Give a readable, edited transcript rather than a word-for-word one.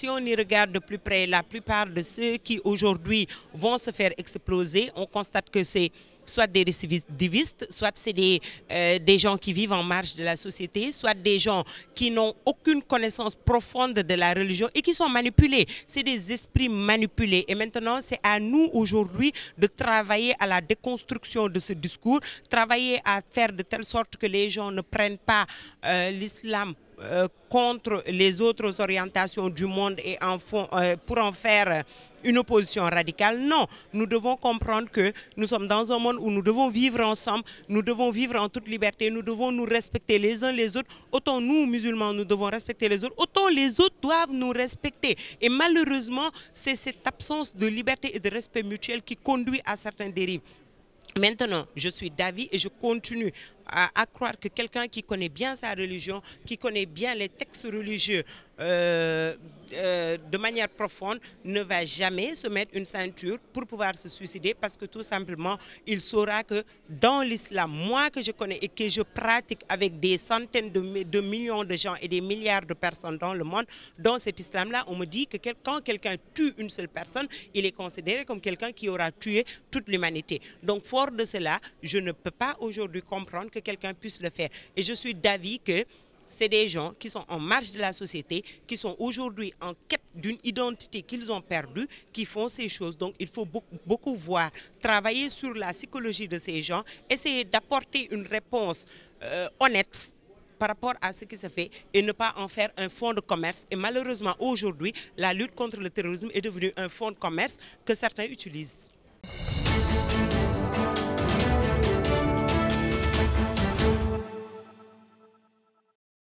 si on y regarde de plus près, la plupart de ceux qui aujourd'hui vont se faire exploser, on constate que c'est soit des récidivistes, soit c'est des gens qui vivent en marge de la société, soit des gens qui n'ont aucune connaissance profonde de la religion et qui sont manipulés. C'est des esprits manipulés. Et maintenant, c'est à nous aujourd'hui de travailler à la déconstruction de ce discours, travailler à faire de telle sorte que les gens ne prennent pas l'islam contre les autres orientations du monde et pour en faire une opposition radicale. Non, nous devons comprendre que nous sommes dans un monde où nous devons vivre ensemble, nous devons vivre en toute liberté, nous devons nous respecter les uns les autres. Autant nous, musulmans, nous devons respecter les autres, autant les autres doivent nous respecter. Et malheureusement, c'est cette absence de liberté et de respect mutuel qui conduit à certaines dérives. Maintenant, je suis d'avis et je continue à croire que quelqu'un qui connaît bien sa religion, qui connaît bien les textes religieux de manière profonde, ne va jamais se mettre une ceinture pour pouvoir se suicider parce que tout simplement, il saura que dans l'islam, moi que je connais et que je pratique avec des centaines de millions de gens et des milliards de personnes dans le monde, dans cet islam-là, on me dit que quand quelqu'un tue une seule personne, il est considéré comme quelqu'un qui aura tué toute l'humanité. Donc, fort de cela, je ne peux pas aujourd'hui comprendre que quelqu'un puisse le faire. Et je suis d'avis que c'est des gens qui sont en marge de la société, qui sont aujourd'hui en quête d'une identité qu'ils ont perdue, qui font ces choses. Donc, il faut beaucoup voir, travailler sur la psychologie de ces gens, essayer d'apporter une réponse honnête par rapport à ce qui se fait et ne pas en faire un fonds de commerce. Et malheureusement, aujourd'hui, la lutte contre le terrorisme est devenue un fonds de commerce que certains utilisent.